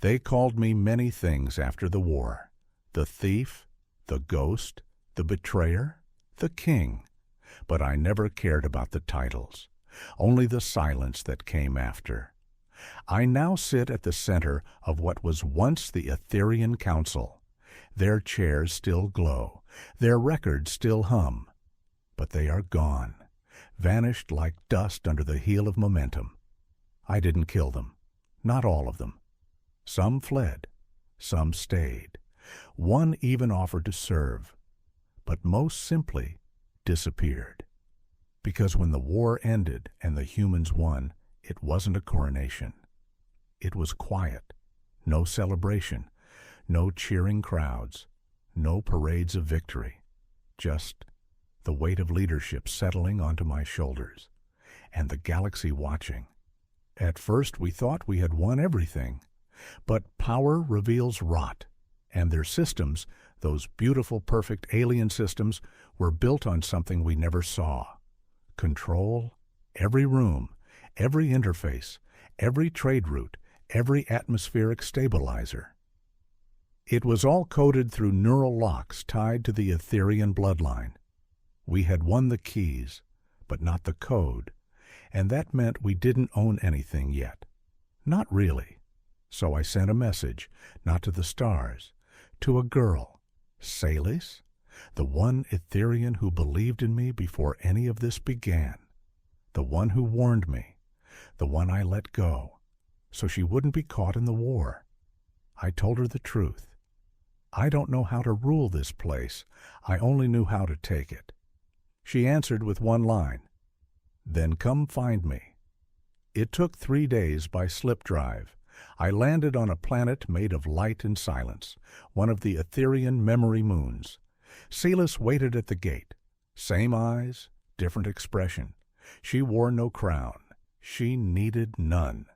They called me many things after the war: the thief, the ghost, the betrayer, the king. But I never cared about the titles, only the silence that came after. I now sit at the center of what was once the Etherian Council. Their chairs still glow, their records still hum, but they are gone, vanished like dust under the heel of momentum. I didn't kill them, not all of them. Some fled, some stayed. One even offered to serve, but most simply disappeared. Because when the war ended and the humans won, it wasn't a coronation. It was quiet, no celebration, no cheering crowds, no parades of victory, just the weight of leadership settling onto my shoulders, and the galaxy watching. At first we thought we had won everything, but power reveals rot, and their systems, those beautiful, perfect alien systems, were built on something we never saw. Control, every room, every interface, every trade route, every atmospheric stabilizer. It was all coded through neural locks tied to the Etherian bloodline. We had won the keys, but not the code, and that meant we didn't own anything yet. Not really. So I sent a message, not to the stars, to a girl, Salis, the one Etherian who believed in me before any of this began, the one who warned me, the one I let go, so she wouldn't be caught in the war. I told her the truth. I don't know how to rule this place. I only knew how to take it. She answered with one line, "Then come find me." It took 3 days by slip drive. I landed on a planet made of light and silence, one of the Etherian memory moons. Salis waited at the gate. Same eyes, different expression. She wore no crown. She needed none.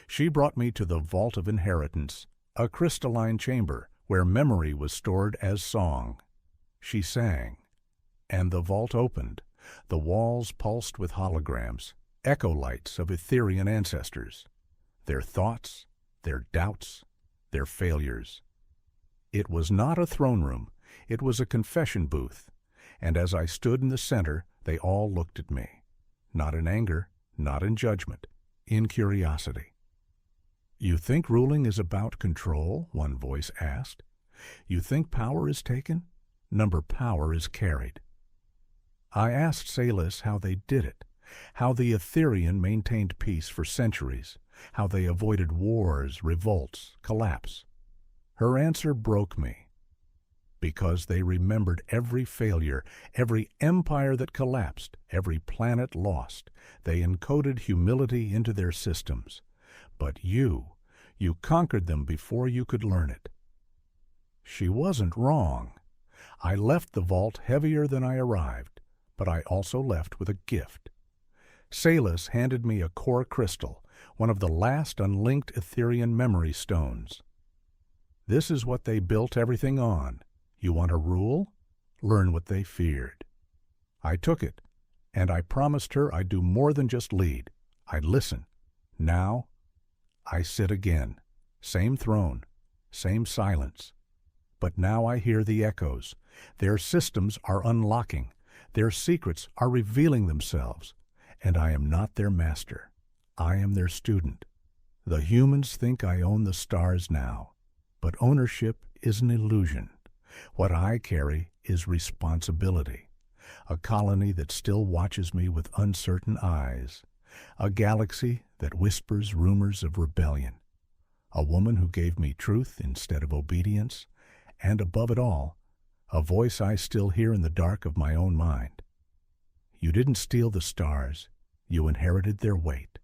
She brought me to the Vault of Inheritance, a crystalline chamber where memory was stored as song. She sang, and the vault opened. The walls pulsed with holograms, echo lights of Etherian ancestors, their thoughts, their doubts, their failures. It was not a throne room. It was a confession booth, and as I stood in the center, they all looked at me, not in anger, not in judgment, in curiosity. "You think ruling is about control?" one voice asked. "You think power is taken? Number power is carried." I asked Salis how they did it, how the Etherian maintained peace for centuries, how they avoided wars, revolts, collapse. Her answer broke me. Because they remembered every failure, every empire that collapsed, every planet lost. They encoded humility into their systems. But you conquered them before you could learn it. She wasn't wrong. I left the vault heavier than I arrived, but I also left with a gift. Salis handed me a core crystal, one of the last unlinked Etherian memory stones. This is what they built everything on. You want to rule? Learn what they feared. I took it, and I promised her I'd do more than just lead. I'd listen. Now, I sit again. Same throne, same silence. But now I hear the echoes. Their systems are unlocking. Their secrets are revealing themselves. And I am not their master. I am their student. The humans think I own the stars now, but ownership is an illusion. What I carry is responsibility, a colony that still watches me with uncertain eyes, a galaxy that whispers rumors of rebellion, a woman who gave me truth instead of obedience, and above it all, a voice I still hear in the dark of my own mind. You didn't steal the stars, you inherited their weight.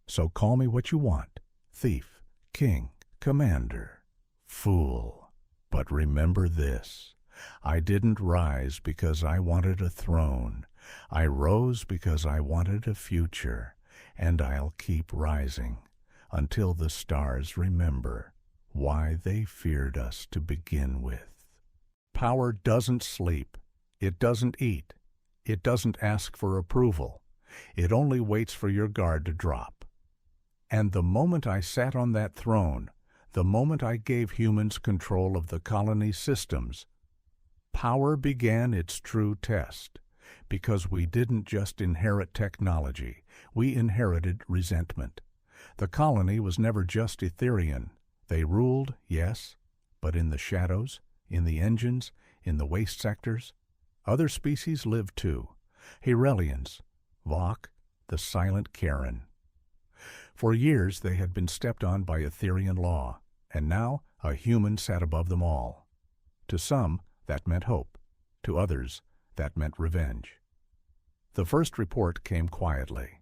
So call me what you want, thief, king, commander, fool. But remember this, I didn't rise because I wanted a throne. I rose because I wanted a future, and I'll keep rising until the stars remember why they feared us to begin with. Power doesn't sleep. It doesn't eat. It doesn't ask for approval. It only waits for your guard to drop. And the moment I sat on that throne, the moment I gave humans control of the colony systems, power began its true test, because we didn't just inherit technology, we inherited resentment. The colony was never just Etherian. They ruled, yes, but in the shadows, in the engines, in the waste sectors. Other species lived too. Herelians, Vok, the silent Karen. For years they had been stepped on by Etherian law, and now a human sat above them all. To some, that meant hope. To others, that meant revenge. The first report came quietly.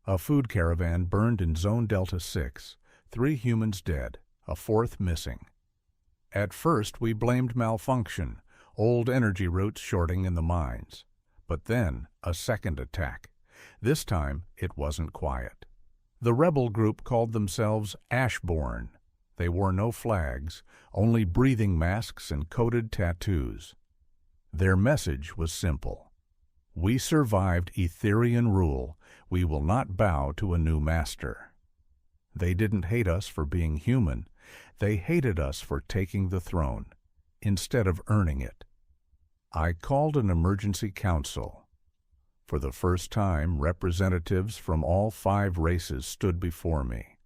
A food caravan burned in Zone Delta 6, 3 humans dead, a 4th missing. At first we blamed malfunction, old energy routes shorting in the mines. But then a second attack. This time it wasn't quiet. The rebel group called themselves Ashborn. They wore no flags, only breathing masks and coded tattoos. Their message was simple. We survived Etherian rule. We will not bow to a new master. They didn't hate us for being human. They hated us for taking the throne, instead of earning it. I called an emergency council. For the first time, representatives from all 5 races stood before me.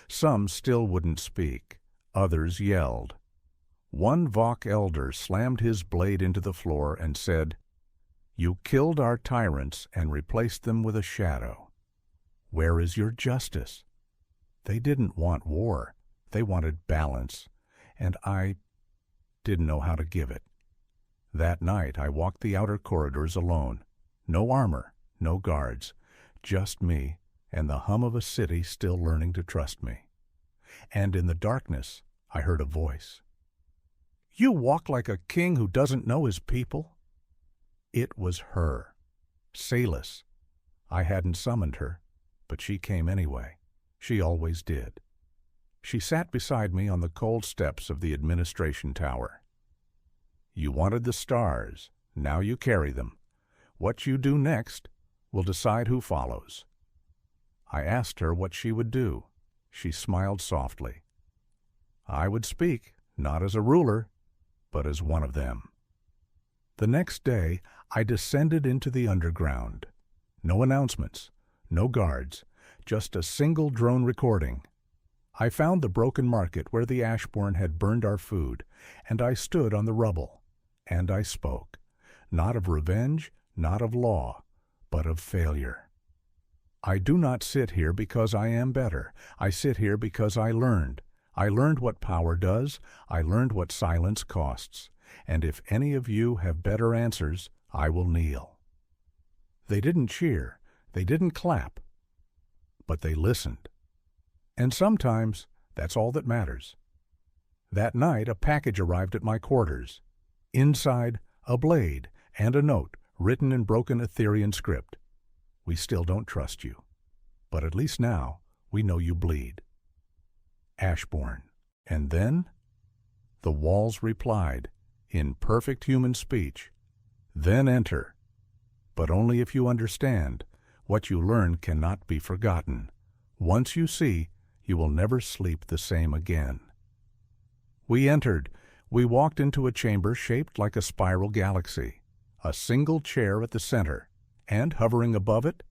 Some still wouldn't speak. Others yelled. One Vok elder slammed his blade into the floor and said, "You killed our tyrants and replaced them with a shadow. Where is your justice?" They didn't want war. They wanted balance, and I didn't know how to give it. That night I walked the outer corridors alone. No armor, no guards, just me and the hum of a city still learning to trust me. And in the darkness I heard a voice. "You walk like a king who doesn't know his people." It was her, Salus. I hadn't summoned her, but she came anyway. She always did. She sat beside me on the cold steps of the administration tower. "You wanted the stars. Now you carry them. What you do next will decide who follows." I asked her what she would do. She smiled softly. "I would speak, not as a ruler, but as one of them." The next day, I descended into the underground. No announcements, no guards, just a single drone recording. I found the broken market where the Ashborn had burned our food, and I stood on the rubble. And I spoke, not of revenge, not of law, but of failure. I do not sit here because I am better. I sit here because I learned. I learned what power does. I learned what silence costs. And if any of you have better answers, I will kneel. They didn't cheer. They didn't clap. But they listened. And sometimes that's all that matters. That night a package arrived at my quarters. Inside, a blade and a note written in broken Etherian script. "We still don't trust you, but at least now we know you bleed. Ashborn." And then the walls replied, in perfect human speech, "Then enter. But only if you understand. What you learn cannot be forgotten. Once you see, you will never sleep the same again." We entered. We walked into a chamber shaped like a spiral galaxy. A single chair at the center, and hovering above it,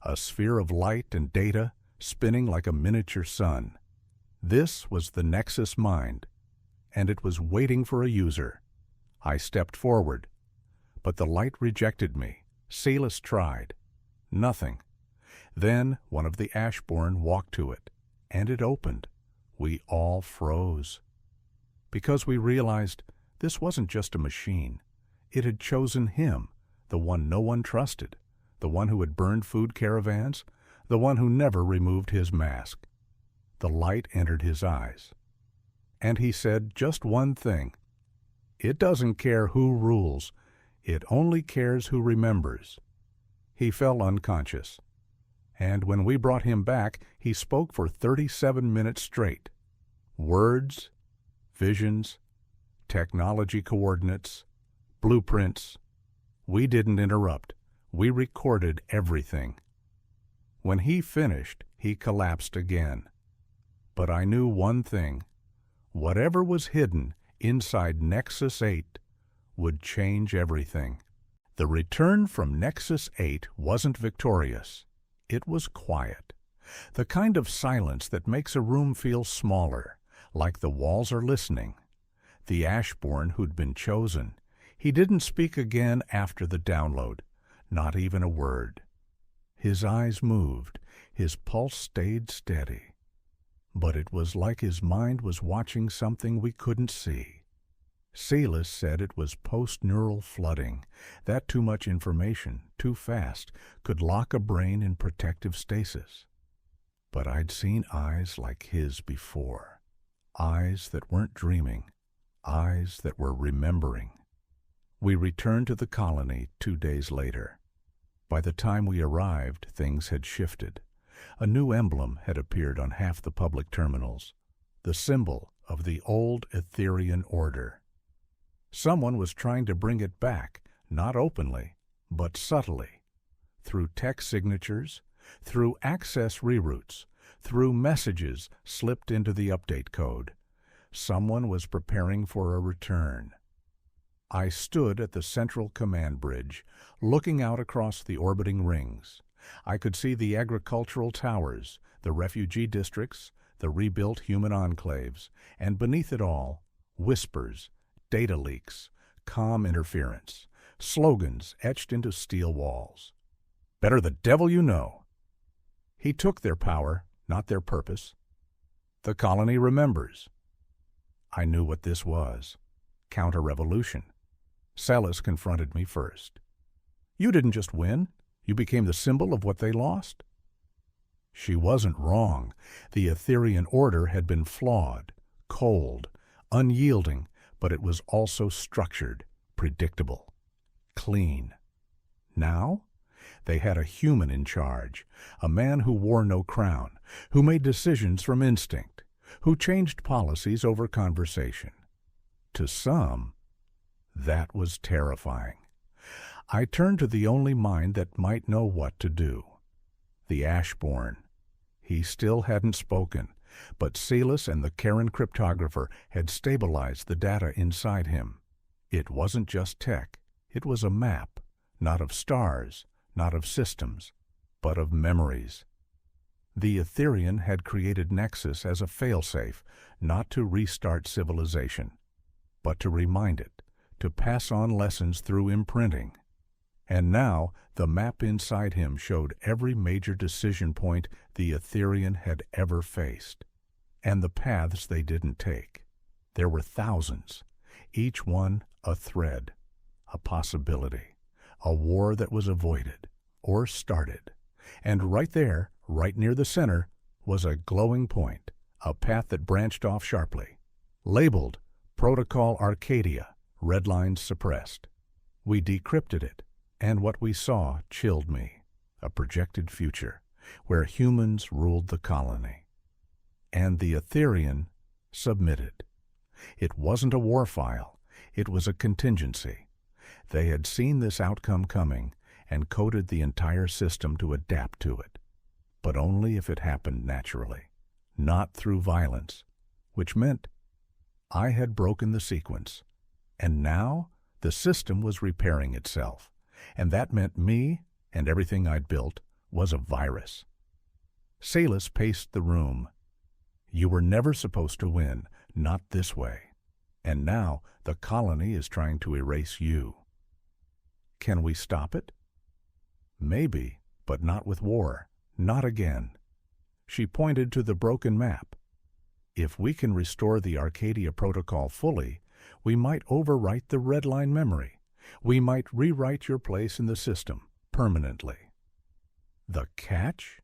a sphere of light and data spinning like a miniature sun. This was the Nexus Mind, and it was waiting for a user. I stepped forward, but the light rejected me. Salus tried. Nothing. Then one of the Ashborn walked to it, and it opened. We all froze. Because we realized this wasn't just a machine. It had chosen him, the one no one trusted, the one who had burned food caravans, the one who never removed his mask. The light entered his eyes. And he said just one thing. "It doesn't care who rules. It only cares who remembers." He fell unconscious. And when we brought him back, he spoke for 37 minutes straight. Words, visions, technology coordinates, blueprints. We didn't interrupt. We recorded everything. When he finished, he collapsed again. But I knew one thing. Whatever was hidden inside Nexus 8 would change everything. The return from Nexus 8 wasn't victorious. It was quiet. The kind of silence that makes a room feel smaller, like the walls are listening. The Ashborn who'd been chosen, he didn't speak again after the download, not even a word. His eyes moved, his pulse stayed steady. But it was like his mind was watching something we couldn't see. Silas said it was post-neural flooding, that too much information, too fast, could lock a brain in protective stasis. But I'd seen eyes like his before, eyes that weren't dreaming, eyes that were remembering. We returned to the colony 2 days later. By the time we arrived, things had shifted. A new emblem had appeared on half the public terminals, the symbol of the old Etherian order. Someone was trying to bring it back, not openly, but subtly, through text signatures, through access reroutes, through messages slipped into the update code. Someone was preparing for a return. I stood at the central command bridge, looking out across the orbiting rings. I could see the agricultural towers, the refugee districts, the rebuilt human enclaves, and beneath it all, whispers, data leaks, comm interference, slogans etched into steel walls. Better the devil you know. He took their power, not their purpose. The colony remembers. I knew what this was. Counter-revolution. Silas confronted me first. You didn't just win. You became the symbol of what they lost. She wasn't wrong. The Etherian order had been flawed, cold, unyielding, but it was also structured, predictable, clean. Now, they had a human in charge, a man who wore no crown, who made decisions from instinct, who changed policies over conversation. To some, that was terrifying. I turned to the only mind that might know what to do. The Ashborn. He still hadn't spoken, but Silas and the Karen cryptographer had stabilized the data inside him. It wasn't just tech. It was a map, not of stars, not of systems, but of memories. The Etherian had created Nexus as a failsafe, not to restart civilization, but to remind it, to pass on lessons through imprinting. And now the map inside him showed every major decision point the Etherian had ever faced, and the paths they didn't take. There were thousands, each one a thread, a possibility, a war that was avoided or started. And right there, right near the center, was a glowing point, a path that branched off sharply, labeled Protocol Arcadia, red lines suppressed. We decrypted it, and what we saw chilled me, a projected future where humans ruled the colony. And the Etherian submitted. It wasn't a war file, it was a contingency. They had seen this outcome coming and coded the entire system to adapt to it, but only if it happened naturally, not through violence, which meant I had broken the sequence, and now the system was repairing itself, and that meant me and everything I'd built was a virus. Silas paced the room. You were never supposed to win, not this way. And now the colony is trying to erase you. Can we stop it? Maybe, but not with war. Not again. She pointed to the broken map. If we can restore the Arcadia Protocol fully, we might overwrite the red line memory. We might rewrite your place in the system permanently. The catch?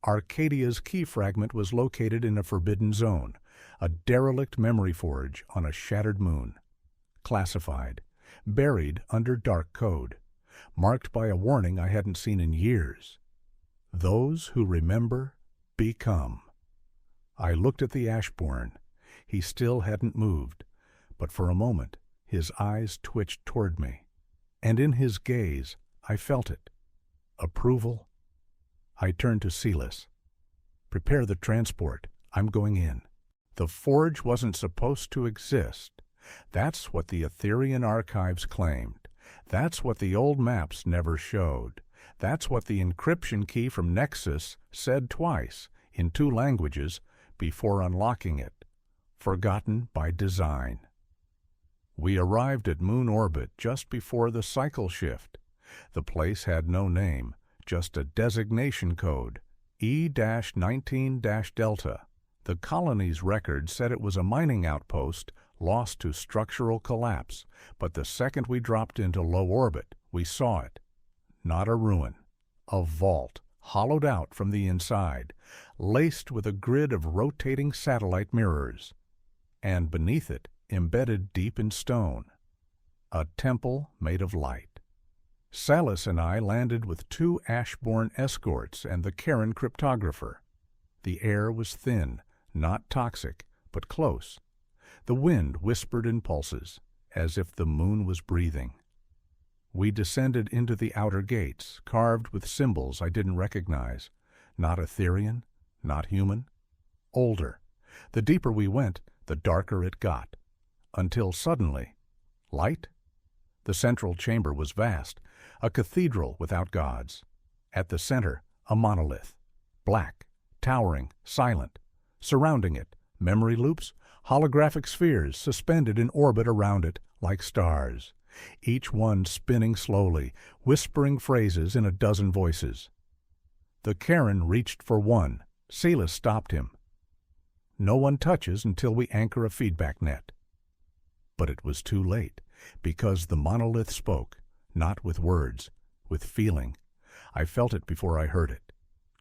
Arcadia's key fragment was located in a forbidden zone, a derelict memory forge on a shattered moon. Classified, buried under dark code, marked by a warning I hadn't seen in years. Those who remember become. I looked at the Ashborn. He still hadn't moved, but for a moment his eyes twitched toward me, and in his gaze I felt it. Approval. I turned to Silas. Prepare the transport. I'm going in. The forge wasn't supposed to exist. That's what the Etherian archives claimed. That's what the old maps never showed. That's what the encryption key from Nexus said twice, in 2 languages, before unlocking it. Forgotten by design. We arrived at Moon orbit just before the cycle shift. The place had no name, just a designation code, E-19-Delta. The colony's record said it was a mining outpost lost to structural collapse, but the second we dropped into low orbit, we saw it. Not a ruin. A vault, hollowed out from the inside, laced with a grid of rotating satellite mirrors. And beneath it, embedded deep in stone, a temple made of light. Salas and I landed with 2 Ashborn escorts and the Karen cryptographer. The air was thin, not toxic, but close. The wind whispered in pulses, as if the moon was breathing. We descended into the outer gates, carved with symbols I didn't recognize. Not Etherian, not human. Older. The deeper we went, the darker it got. Until suddenly, light? The central chamber was vast, a cathedral without gods. At the center, a monolith. Black, towering, silent. Surrounding it, memory loops, holographic spheres suspended in orbit around it like stars, each one spinning slowly, whispering phrases in a dozen voices. The Karen reached for one. Salas stopped him. No one touches until we anchor a feedback net. But it was too late, because the monolith spoke, not with words, with feeling. I felt it before I heard it.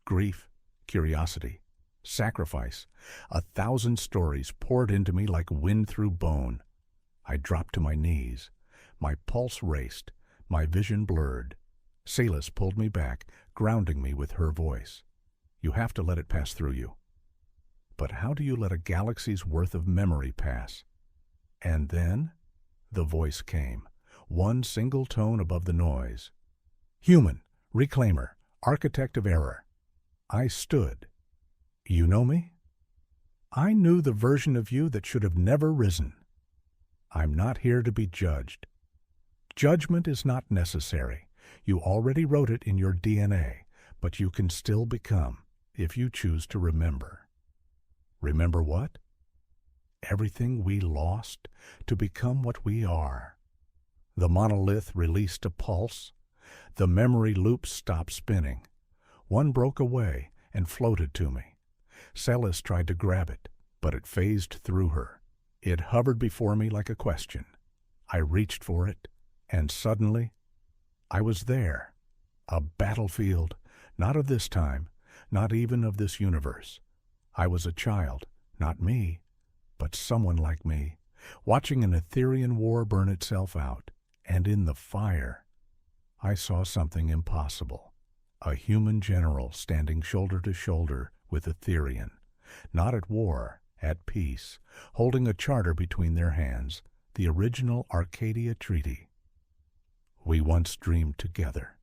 Grief, curiosity, sacrifice. 1,000 stories poured into me like wind through bone. I dropped to my knees. My pulse raced, my vision blurred. Salas pulled me back, grounding me with her voice. You have to let it pass through you. But how do you let a galaxy's worth of memory pass? And then the voice came, one single tone above the noise. Human, reclaimer, architect of error. I stood. You know me? I knew the version of you that should have never risen. I'm not here to be judged. Judgment is not necessary. You already wrote it in your DNA, but you can still become, if you choose to remember. Remember what? Everything we lost to become what we are. The monolith released a pulse. The memory loops stopped spinning. One broke away and floated to me. Salas tried to grab it, but it phased through her. It hovered before me like a question. I reached for it, and suddenly, I was there. A battlefield, not of this time, not even of this universe. I was a child, not me, but someone like me, watching an Etherian war burn itself out, and in the fire, I saw something impossible. A human general standing shoulder to shoulder with Etherian, not at war, at peace, holding a charter between their hands, the original Arcadia Treaty. We once dreamed together.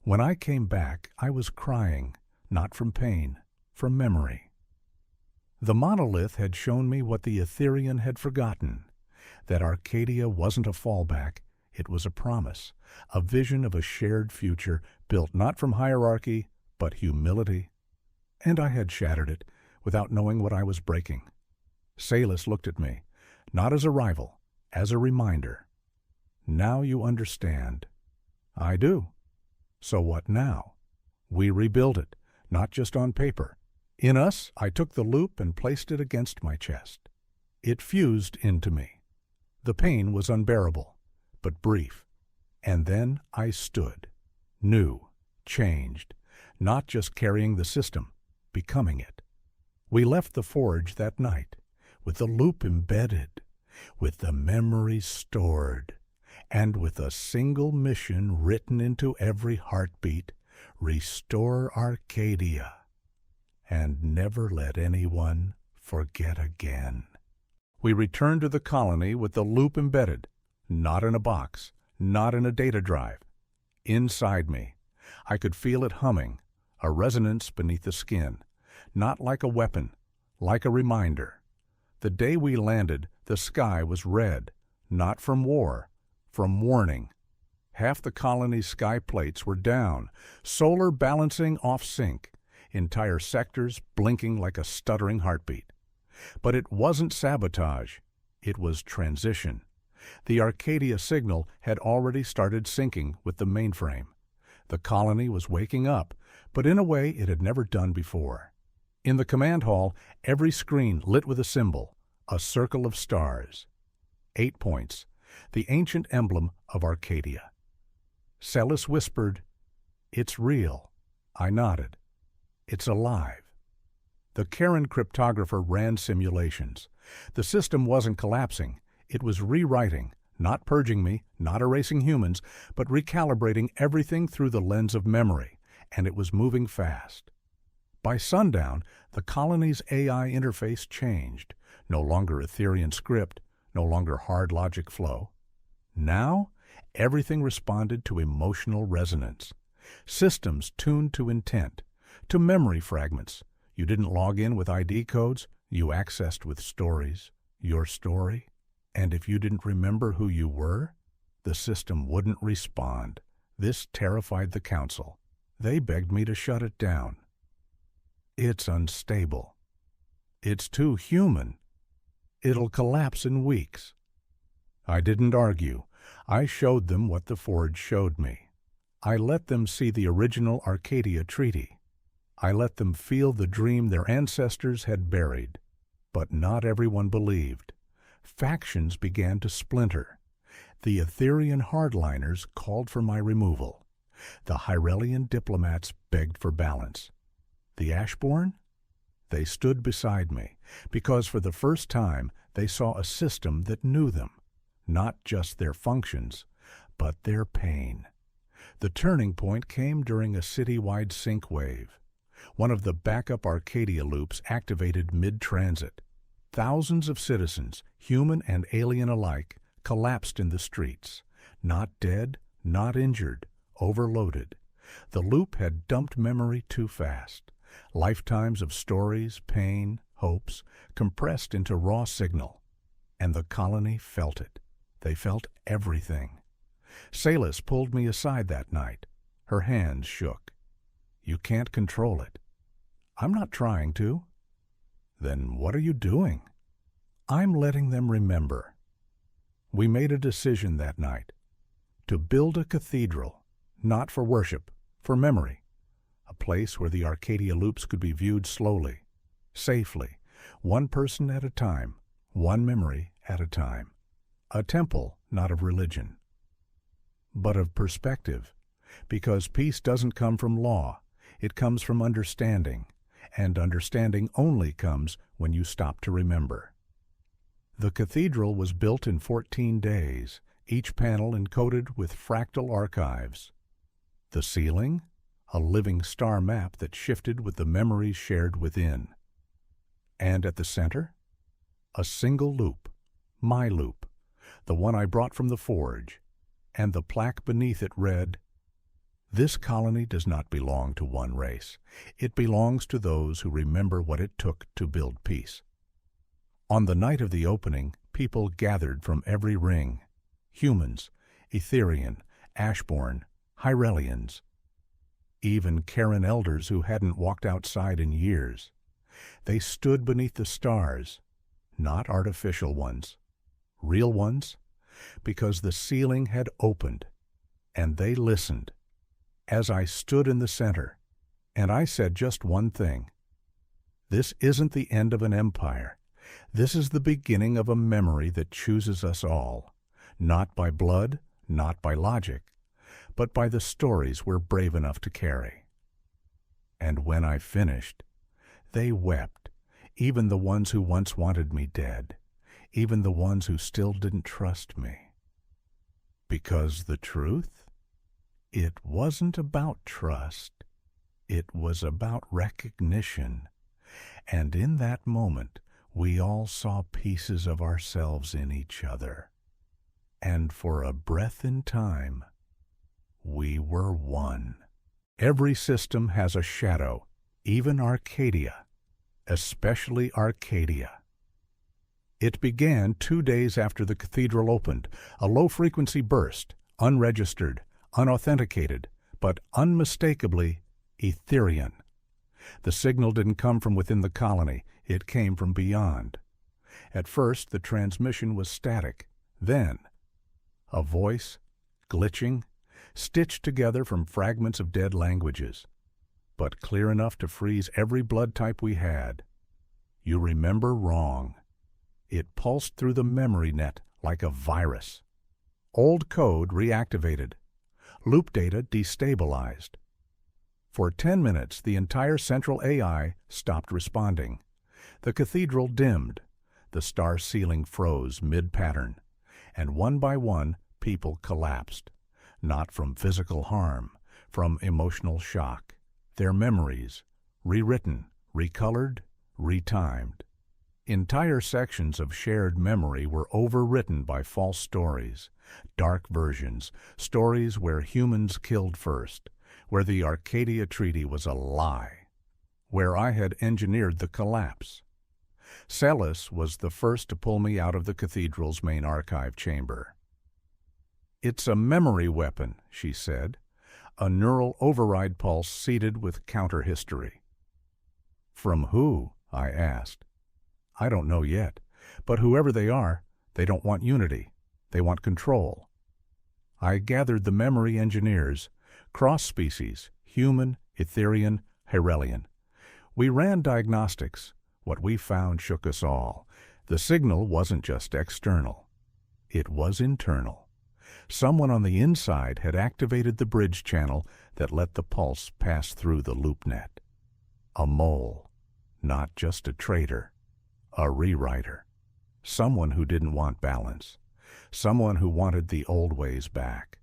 When I came back, I was crying, not from pain, from memory. The monolith had shown me what the Etherian had forgotten, that Arcadia wasn't a fallback, it was a promise, a vision of a shared future built not from hierarchy, but humility. And I had shattered it, without knowing what I was breaking. Salas looked at me, not as a rival, as a reminder. Now you understand. I do. So what now? We rebuild it, not just on paper. In us, I took the loop and placed it against my chest. It fused into me. The pain was unbearable, but brief. And then I stood, new, changed, not just carrying the system, becoming it. We left the forge that night, with the loop embedded, with the memories stored, and with a single mission written into every heartbeat: restore Arcadia, and never let anyone forget again. We returned to the colony with the loop embedded, not in a box, not in a data drive. Inside me, I could feel it humming, a resonance beneath the skin, not like a weapon, like a reminder. The day we landed, the sky was red, not from war, from warning. Half the colony's sky plates were down, solar balancing off sync, entire sectors blinking like a stuttering heartbeat. But it wasn't sabotage, it was transition. The Arcadia signal had already started syncing with the mainframe. The colony was waking up, but in a way it had never done before. In the command hall, every screen lit with a symbol, a circle of stars. 8 points, the ancient emblem of Arcadia. Celis whispered, "It's real." I nodded. "It's alive." The Karen cryptographer ran simulations. The system wasn't collapsing. It was rewriting, not purging me, not erasing humans, but recalibrating everything through the lens of memory, and it was moving fast. By sundown, the colony's AI interface changed. No longer Ethereum script, no longer hard logic flow. Now, everything responded to emotional resonance. Systems tuned to intent, to memory fragments. You didn't log in with ID codes, you accessed with stories, your story. And if you didn't remember who you were, the system wouldn't respond. This terrified the council. They begged me to shut it down. "It's unstable. It's too human. It'll collapse in weeks." I didn't argue. I showed them what the Forge showed me. I let them see the original Arcadia Treaty. I let them feel the dream their ancestors had buried. But not everyone believed. Factions began to splinter. The Etherean hardliners called for my removal. The Hyrelian diplomats begged for balance. The Ashborn? They stood beside me, because for the first time they saw a system that knew them, not just their functions, but their pain. The turning point came during a citywide sync wave. One of the backup Arcadia loops activated mid-transit. Thousands of citizens, human and alien alike, collapsed in the streets. Not dead, not injured, overloaded. The loop had dumped memory too fast. Lifetimes of stories, pain, hopes, compressed into raw signal. And the colony felt it. They felt everything. Celis pulled me aside that night. Her hands shook. "You can't control it." "I'm not trying to." "Then what are you doing?" "I'm letting them remember." We made a decision that night. To build a cathedral, not for worship, for memory. A place where the Arcadia loops could be viewed slowly, safely, one person at a time, one memory at a time. A temple, not of religion, but of perspective, because peace doesn't come from law, it comes from understanding, and understanding only comes when you stop to remember. The cathedral was built in 14 days, each panel encoded with fractal archives. The ceiling? A living star map that shifted with the memories shared within. And at the center? A single loop, my loop, the one I brought from the Forge, and the plaque beneath it read, "This colony does not belong to one race. It belongs to those who remember what it took to build peace." On the night of the opening, people gathered from every ring. Humans, Etherean, Ashborn, Hyrelians. Even Karen elders who hadn't walked outside in years. They stood beneath the stars, not artificial ones, real ones, because the ceiling had opened, and they listened. As I stood in the center, and I said just one thing. This isn't the end of an empire. This is the beginning of a memory that chooses us all, not by blood, not by logic, but by the stories we're brave enough to carry. And when I finished, they wept, even the ones who once wanted me dead, even the ones who still didn't trust me. Because the truth? It wasn't about trust. It was about recognition. And in that moment, we all saw pieces of ourselves in each other. And for a breath in time, we were one. Every system has a shadow, even Arcadia. especially Arcadia. It began 2 days after the cathedral opened, a low-frequency burst, unregistered, unauthenticated, but unmistakably Etherian. The signal didn't come from within the colony, it came from beyond. At first, the transmission was static. Then, a voice, glitching, stitched together from fragments of dead languages, but clear enough to freeze every blood type we had. You remember wrong. It pulsed through the memory net like a virus. Old code reactivated. Loop data destabilized. For 10 minutes, the entire central AI stopped responding. The cathedral dimmed. The star ceiling froze mid-pattern. And one by one, people collapsed. Not from physical harm, from emotional shock. Their memories, rewritten, recolored, retimed. Entire sections of shared memory were overwritten by false stories, dark versions, stories where humans killed first, where the Arcadia Treaty was a lie, where I had engineered the collapse. Celis was the first to pull me out of the cathedral's main archive chamber. "It's a memory weapon," she said, a neural override pulse seeded with counter-history. "From who?" I asked. "I don't know yet, but whoever they are, they don't want unity. They want control." I gathered the memory engineers, cross-species, human, Etherian, Hyrelian. We ran diagnostics. What we found shook us all. The signal wasn't just external. It was internal. Someone on the inside had activated the bridge channel that let the pulse pass through the loop net. A mole, not just a traitor. A rewriter. Someone who didn't want balance. Someone who wanted the old ways back.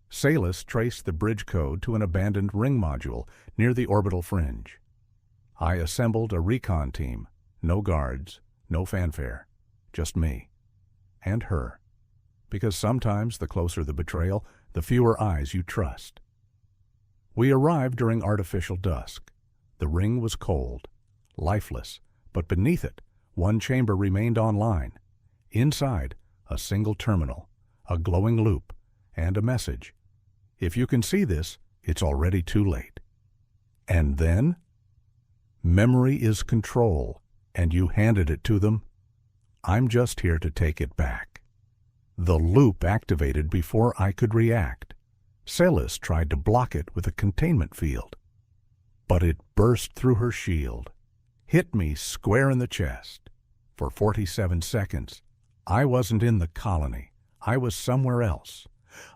Celis traced the bridge code to an abandoned ring module near the orbital fringe. I assembled a recon team. No guards, no fanfare. Just me. And her. Because sometimes the closer the betrayal, the fewer eyes you trust. We arrived during artificial dusk. The ring was cold, lifeless. But beneath it, one chamber remained online. Inside, a single terminal, a glowing loop, and a message. If you can see this, it's already too late. And then? Memory is control, and you handed it to them. I'm just here to take it back. The loop activated before I could react. Celis tried to block it with a containment field. But it burst through her shield. Hit me square in the chest. For 47 seconds, I wasn't in the colony. I was somewhere else.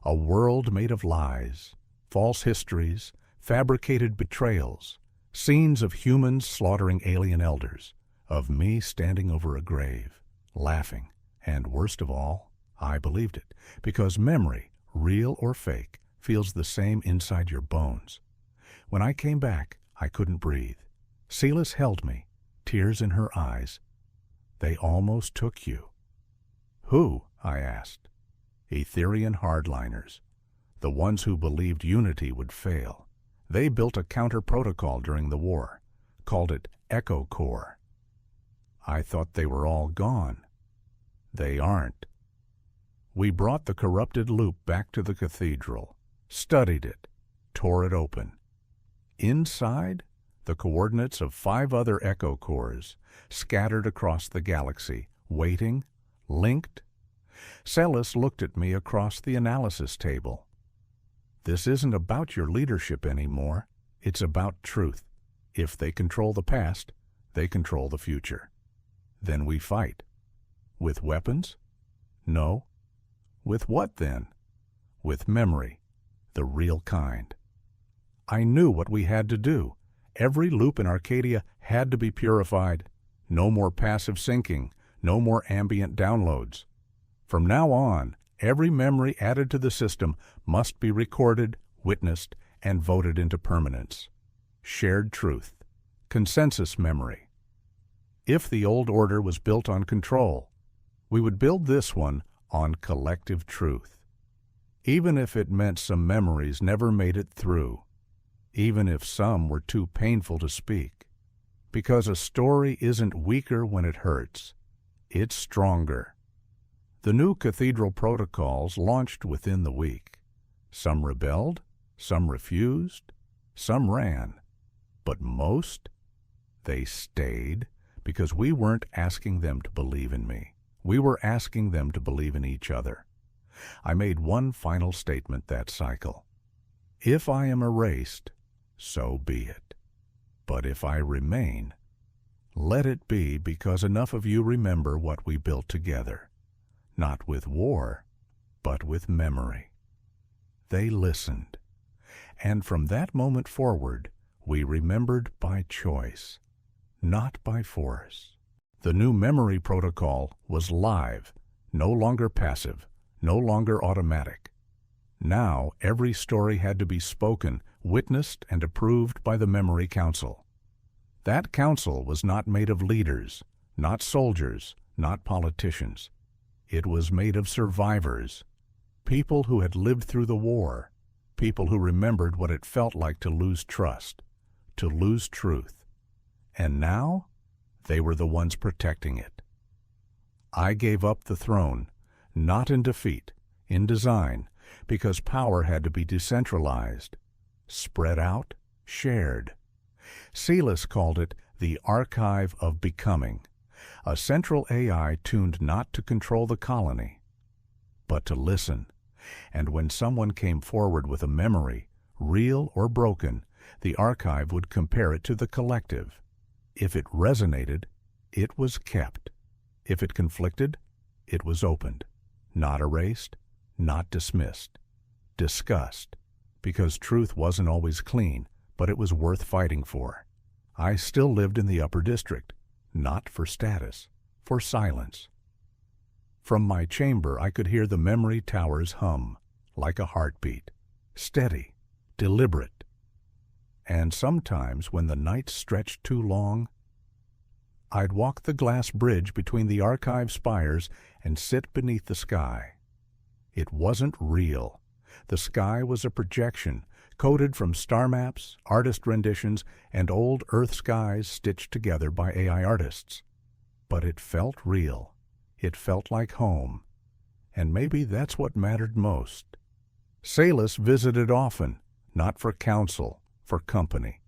A world made of lies, false histories, fabricated betrayals, scenes of humans slaughtering alien elders, of me standing over a grave, laughing, and worst of all, I believed it, because memory, real or fake, feels the same inside your bones. When I came back, I couldn't breathe. Celis held me, tears in her eyes. "They almost took you." "Who?" I asked. "Etherian hardliners. The ones who believed unity would fail. They built a counter-protocol during the war, called it Echo Core. I thought they were all gone. They aren't. We brought the corrupted loop back to the cathedral, studied it, tore it open. Inside, the coordinates of 5 other echo cores, scattered across the galaxy, waiting, linked. Celis looked at me across the analysis table. "This isn't about your leadership anymore. It's about truth. If they control the past, they control the future. Then we fight. With weapons? No. With what then? With memory, the real kind." I knew what we had to do. Every loop in Arcadia had to be purified. No more passive syncing, no more ambient downloads. From now on, every memory added to the system must be recorded, witnessed, and voted into permanence. Shared truth. Consensus memory. If the old order was built on control, we would build this one on collective truth. Even if it meant some memories never made it through. Even if some were too painful to speak. because a story isn't weaker when it hurts. It's stronger. The new cathedral protocols launched within the week. Some rebelled, some refused, some ran. But most, they stayed because we weren't asking them to believe in me. We were asking them to believe in each other. I made one final statement that cycle. If I am erased, so be it. But if I remain, let it be because enough of you remember what we built together, not with war, but with memory. They listened, and from that moment forward, we remembered by choice, not by force. The new memory protocol was live, no longer passive, no longer automatic. Now every story had to be spoken, witnessed, and approved by the Memory Council. That council was not made of leaders, not soldiers, not politicians. It was made of survivors, people who had lived through the war, people who remembered what it felt like to lose trust, to lose truth. And now, they were the ones protecting it. I gave up the throne, not in defeat, in design, because power had to be decentralized, spread out, shared. Silas called it the Archive of Becoming, a central AI tuned not to control the colony, but to listen. And when someone came forward with a memory, real or broken, the archive would compare it to the collective. If it resonated, it was kept. If it conflicted, it was opened, not erased, not dismissed, discussed, because truth wasn't always clean, but it was worth fighting for. I still lived in the upper district, not for status, for silence. From my chamber I could hear the memory towers hum, like a heartbeat, steady, deliberate. And sometimes when the nights stretched too long, I'd walk the glass bridge between the archive spires and sit beneath the sky. It wasn't real. The sky was a projection, coded from star maps, artist renditions, and old Earth skies stitched together by AI artists. But it felt real. It felt like home. And maybe that's what mattered most. Salis visited often, not for counsel, for company.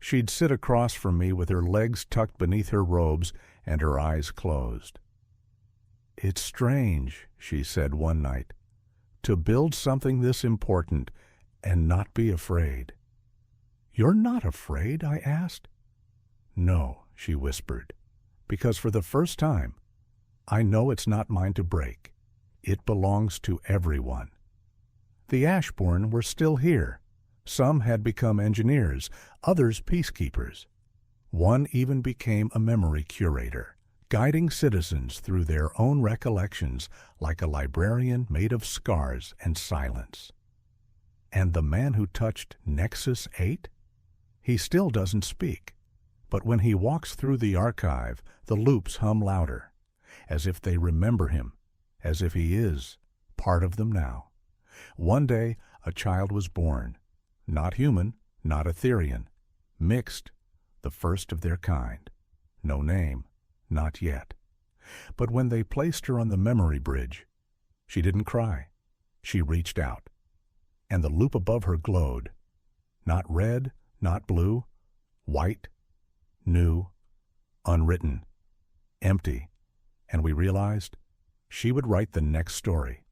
She'd sit across from me with her legs tucked beneath her robes and her eyes closed. "It's strange," she said one night, "to build something this important and not be afraid." "You're not afraid?" I asked. "No," she whispered, "because for the first time, I know it's not mine to break. It belongs to everyone." The Ashbourne were still here. Some had become engineers, others peacekeepers. One even became a memory curator, guiding citizens through their own recollections like a librarian made of scars and silence. And the man who touched Nexus 8? He still doesn't speak, but when he walks through the archive, the loops hum louder, as if they remember him, as if he is part of them now. One day, a child was born, not human, not Etherian, mixed, the first of their kind. No name, not yet. But when they placed her on the memory bridge, she didn't cry. She reached out, and the loop above her glowed, not red, not blue, white, new, unwritten, empty, and we realized she would write the next story.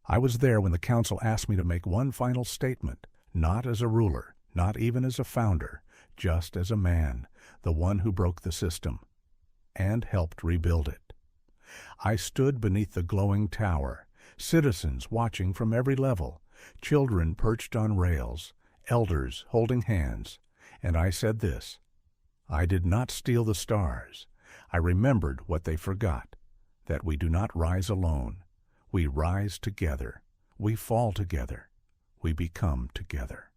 I was there when the council asked me to make one final statement, not as a ruler, not even as a founder, just as a man, the one who broke the system, and helped rebuild it. I stood beneath the glowing tower, citizens watching from every level, children perched on rails, elders holding hands, and I said this: I did not steal the stars. I remembered what they forgot, that we do not rise alone. We rise together. We fall together. We become together.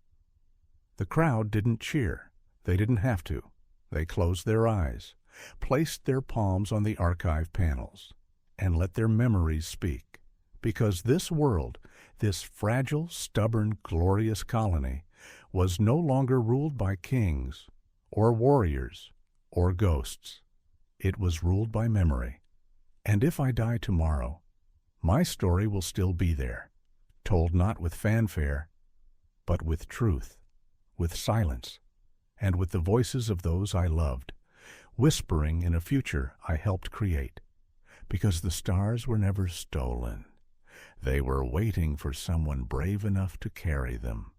The crowd didn't cheer. They didn't have to. They closed their eyes, placed their palms on the archive panels, and let their memories speak. Because this world, this fragile, stubborn, glorious colony, was no longer ruled by kings or warriors or ghosts. It was ruled by memory. And if I die tomorrow, my story will still be there, told not with fanfare, but with truth, with silence, and with the voices of those I loved, whispering in a future I helped create, because the stars were never stolen. They were waiting for someone brave enough to carry them.